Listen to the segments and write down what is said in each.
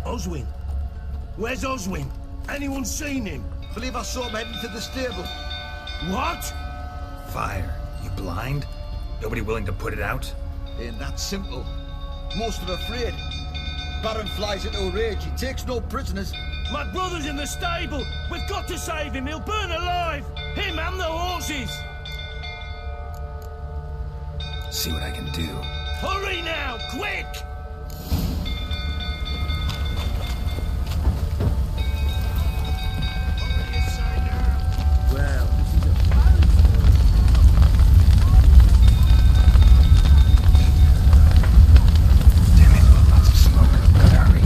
Oswin? Where's Oswin? Anyone seen him? Believe I saw him heading to the stable. What? Fire. You blind? Nobody willing to put it out? Ain't that simple. Most are afraid. Baron flies into a rage. He takes no prisoners. My brother's in the stable. We've got to save him. He'll burn alive. Him and the horses. See what I can do. Hurry now, quick! Well, Damn it, lots of smoke. Gotta hurry.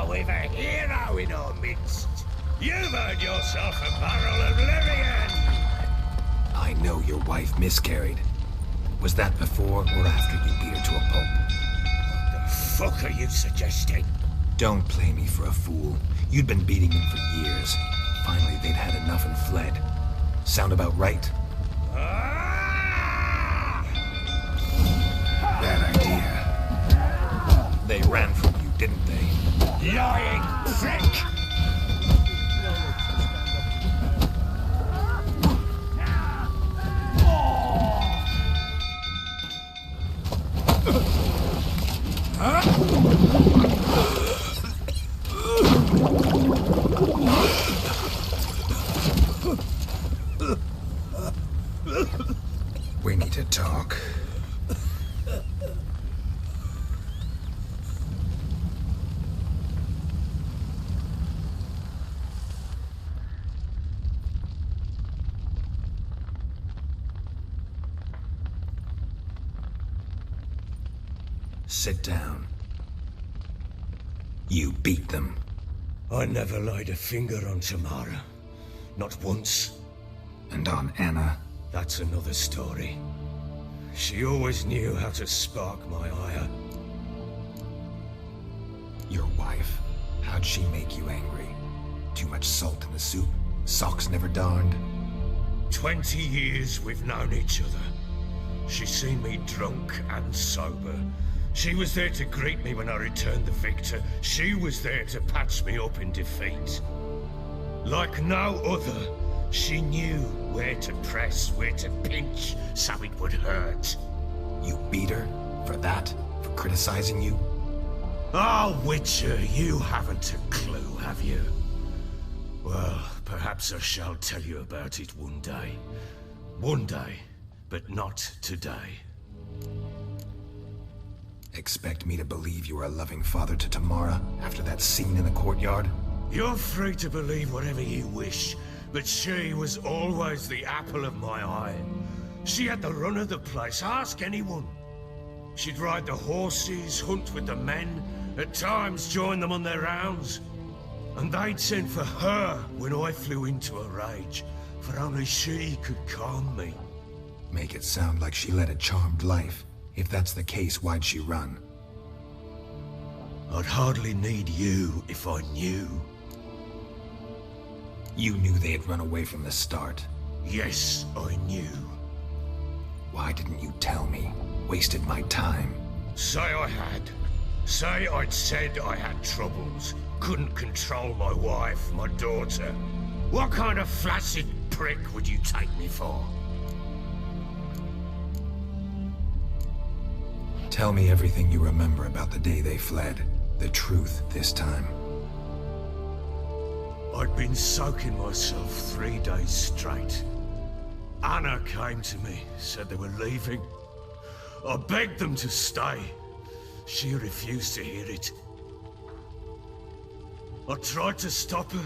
We've a hero in our midst. You've earned yourself a barrel of Lyrian. I know your wife miscarried. Was that before or after you beat her to a pulp? What the fuck are you suggesting? Don't play me for a fool. You'd been beating them for years. Finally, they'd had enough and fled. Sound about right? Bad idea. They ran from you, didn't they? Lying prick! We need to talk. Sit down. You beat them. I never laid a finger on Tamara. Not once. And on Anna? That's another story. She always knew how to spark my ire. Your wife. How'd she make you angry? Too much salt in the soup? Socks never darned? 20 years we've known each other. She's seen me drunk and sober. She was there to greet me when I returned the victor. She was there to patch me up in defeat. Like no other, she knew where to press, where to pinch, so it would hurt. You beat her? For that? For criticizing you? Oh, Witcher, you haven't a clue, have you? Well, perhaps I shall tell you about it one day. One day, but not today. Expect me to believe you were a loving father to Tamara after that scene in the courtyard? You're free to believe whatever you wish, but she was always the apple of my eye. She had the run of the place, ask anyone. She'd ride the horses, hunt with the men, at times join them on their rounds. And they'd send for her when I flew into a rage, for only she could calm me. Make it sound like she led a charmed life. If that's the case, why'd she run? I'd hardly need you if I knew. You knew they had run away from the start. Yes, I knew. Why didn't you tell me? Wasted my time. Say I had. Say I'd said I had troubles. Couldn't control my wife, my daughter. What kind of flaccid prick would you take me for? Tell me everything you remember about the day they fled. The truth this time. I'd been soaking myself 3 days straight. Anna came to me, said they were leaving. I begged them to stay. She refused to hear it. I tried to stop her.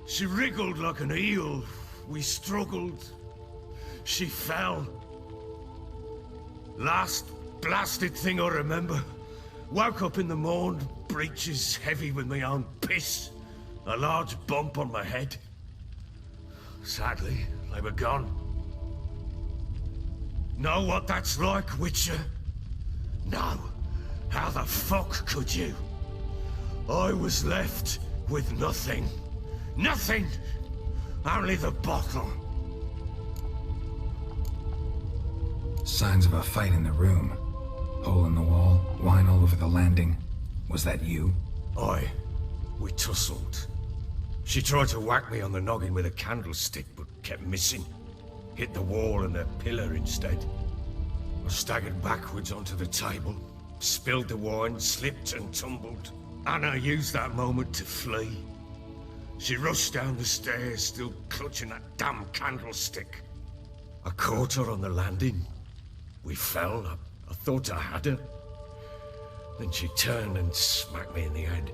She wriggled like an eel. We struggled. She fell. Last blasted thing I remember. Woke up in the morn, breeches heavy with my own piss. A large bump on my head. Sadly, they were gone. Know what that's like, Witcher? No. How the fuck could you? I was left with nothing. Nothing! Only the bottle. Signs of a fight in the room. Hole in the wall, wine all over the landing. Was that you? Aye. We tussled. She tried to whack me on the noggin with a candlestick, but kept missing. Hit the wall and a pillar instead. I staggered backwards onto the table, spilled the wine, slipped and tumbled. Anna used that moment to flee. She rushed down the stairs, still clutching that damn candlestick. I caught her on the landing. We fell. I thought I had her. Then she turned and smacked me in the head.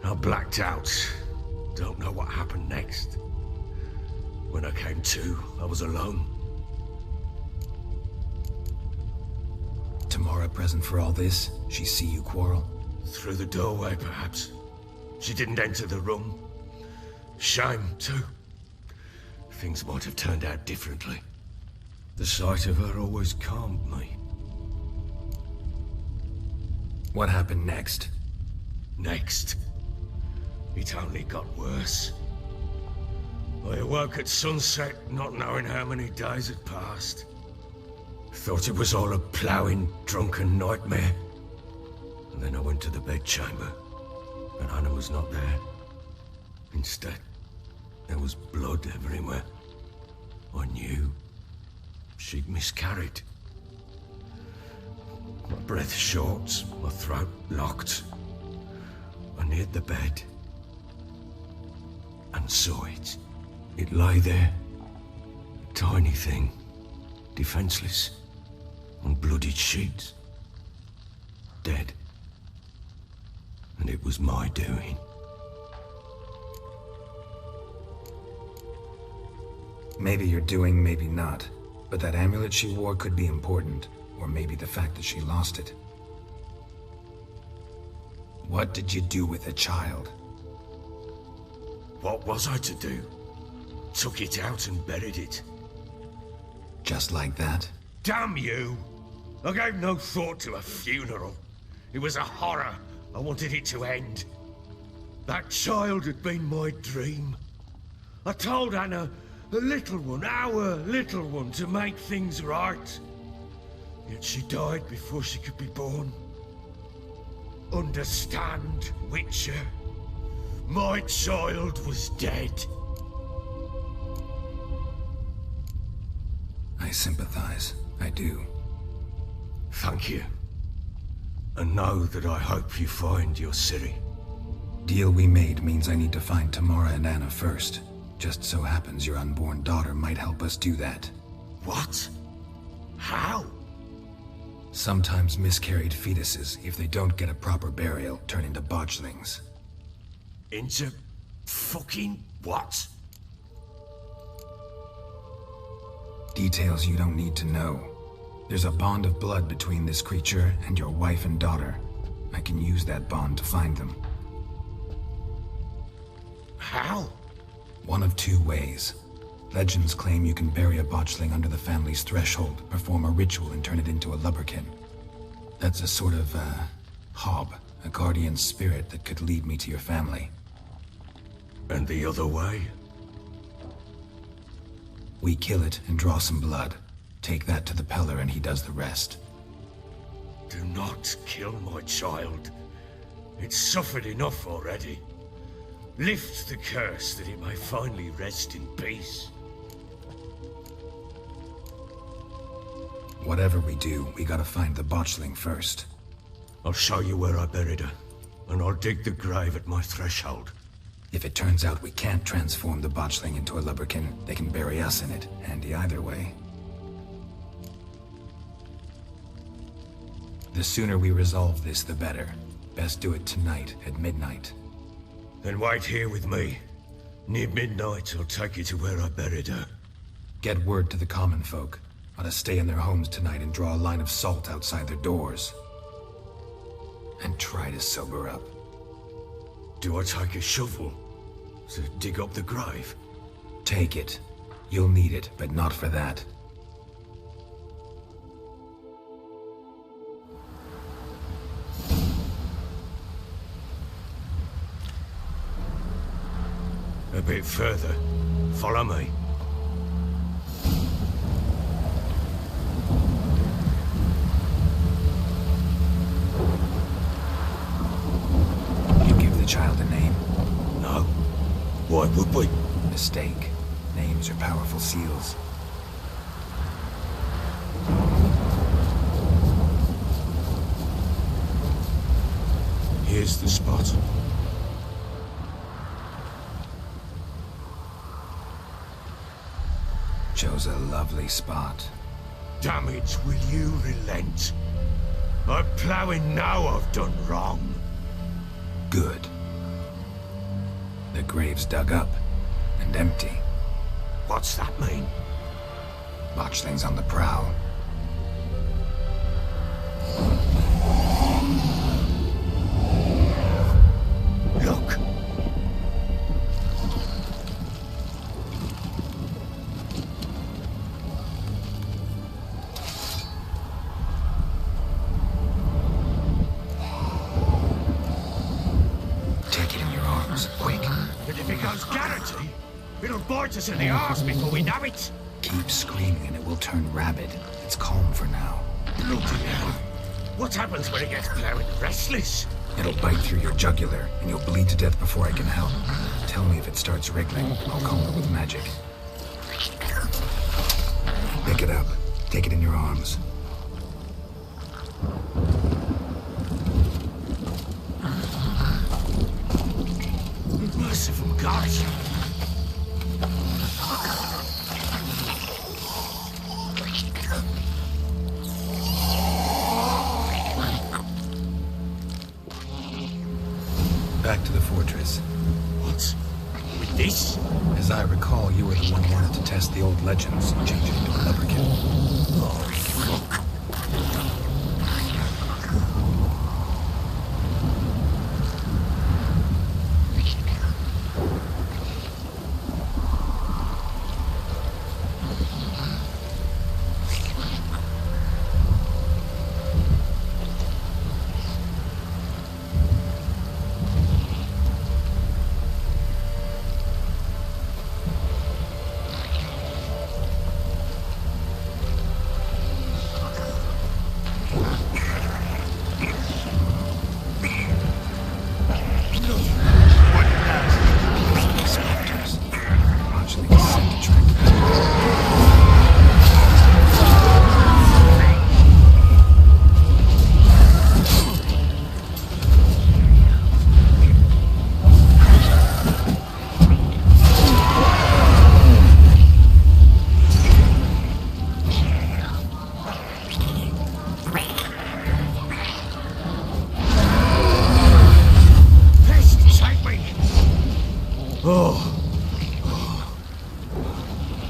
I blacked out. Don't know what happened next. When I came to, I was alone. Tamara present for all this? She see you quarrel? Through the doorway, perhaps. She didn't enter the room. Shame, too. Things might have turned out differently. The sight of her always calmed me. What happened next? Next? It only got worse. I awoke at sunset, not knowing how many days had passed. Thought it was all a ploughing, drunken nightmare. And then I went to the bedchamber, and Anna was not there. Instead, there was blood everywhere. I knew she'd miscarried. My breath short, my throat locked. I neared the bed and saw it. It lay there, a tiny thing, defenseless, on bloodied sheets, dead. And it was my doing. Maybe you're doing, maybe not. But that amulet she wore could be important. Or maybe the fact that she lost it. What did you do with the child? What was I to do? Took it out and buried it. Just like that? Damn you! I gave no thought to a funeral. It was a horror. I wanted it to end. That child had been my dream. I told Anna, the little one, our little one, to make things right. Yet she died before she could be born. Understand, Witcher? My child was dead. I sympathize. I do. Thank you. And know that I hope you find your Ciri. Deal we made means I need to find Tamara and Anna first. Just so happens your unborn daughter might help us do that. What? How? Sometimes miscarried fetuses, if they don't get a proper burial, turn into botchlings. Into fucking what? Details you don't need to know. There's a bond of blood between this creature and your wife and daughter. I can use that bond to find them. How? One of two ways. Legends claim you can bury a botchling under the family's threshold, perform a ritual and turn it into a lubberkin. That's a sort of, hob, a guardian spirit that could lead me to your family. And the other way? We kill it and draw some blood. Take that to the Peller and he does the rest. Do not kill my child. It's suffered enough already. Lift the curse that it may finally rest in peace. Whatever we do, we gotta find the botchling first. I'll show you where I buried her, and I'll dig the grave at my threshold. If it turns out we can't transform the botchling into a lubberkin, they can bury us in it. Handy either way. The sooner we resolve this, the better. Best do it tonight, at midnight. Then wait here with me. Near midnight, I'll take you to where I buried her. Get word to the common folk. Ought to stay in their homes tonight and draw a line of salt outside their doors. And try to sober up. Do I take a shovel to dig up the grave? Take it. You'll need it, but not for that. A bit further. Follow me. You give the child a name? No. Why would we? Mistake. Names are powerful seals. Here's the spot. Chose a lovely spot. Damn it, will you relent? I'm ploughing now I've done wrong. Good. The grave's dug up and empty. What's that mean? Botchling's on the prowl. Look. Take it in your arms, quick. And if it goes guarantee, it'll bite us in the arse before we know it. Keep screaming and it will turn rabid. It's calm for now. Bloody hell. What happens when it gets plowing restless? It'll bite through your jugular, and you'll bleed to death before I can help. Tell me if it starts wriggling. I'll calm it with magic. Pick it up. Take it in your arms. Merciful gods. Back to the fortress. What? With this? As I recall, you were the one who wanted to test the old legends and change it into a lubberkin. Oh, fuck.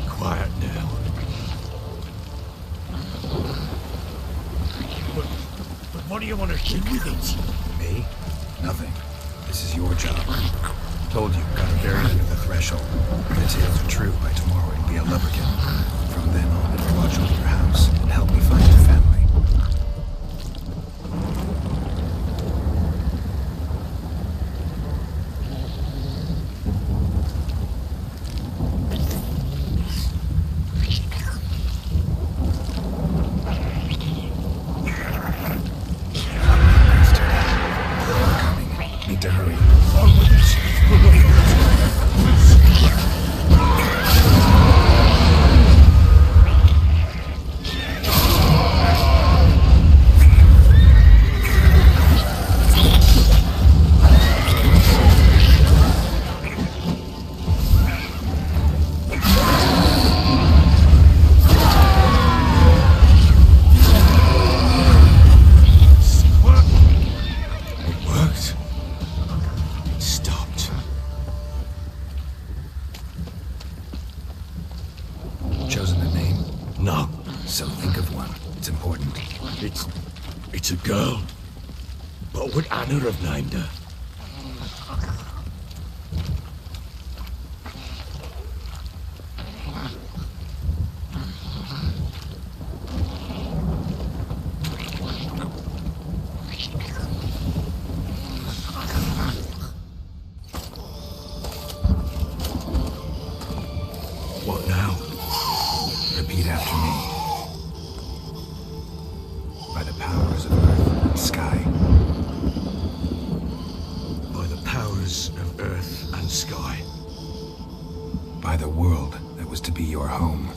Quiet now. But what do you want to do with it? Me? Nothing. This is your job. Told you, gotta bury it under the threshold. If the tales are true, by tomorrow it'll be a lubberkin. From then on, it'll watch over your house and help me find your family. Need to hurry. It's a girl. What would Anna have named her? What now? Repeat after me. By the powers of earth and sky. By the powers of earth and sky. By the world that was to be your home.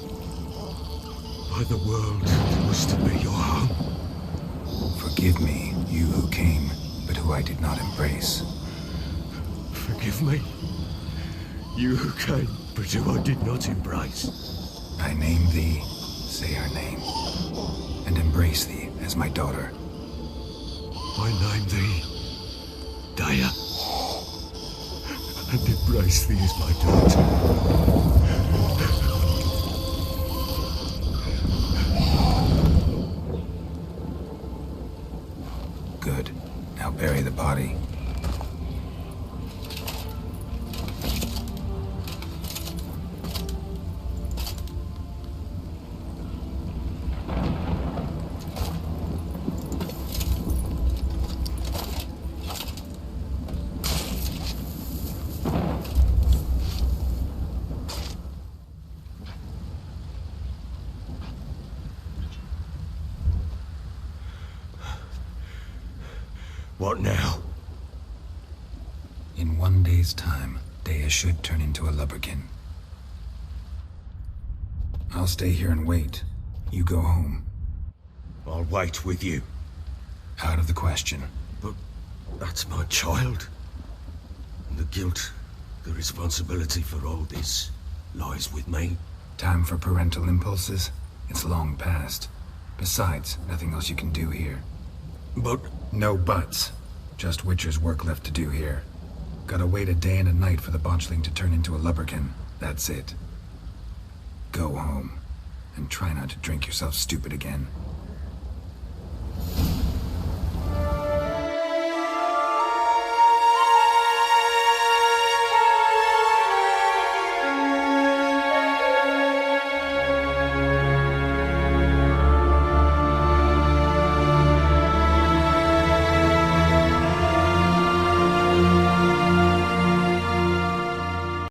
By the world that was to be your home. Forgive me, you who came, but who I did not embrace. Forgive me. You who came, but who I did not embrace. I name thee, say her name, and embrace thee as my daughter. I name thee, Daya, and embrace thee as my daughter. Good. Now bury the body. What now? In 1 day's time, Daya should turn into a lubberkin. I'll stay here and wait. You go home. I'll wait with you. Out of the question. But that's my child. And the guilt, the responsibility for all this, lies with me. Time for parental impulses? It's long past. Besides, nothing else you can do here. But... No buts. Just Witcher's work left to do here. Gotta wait a day and a night for the Botchling to turn into a lubberkin. That's it. Go home. And try not to drink yourself stupid again.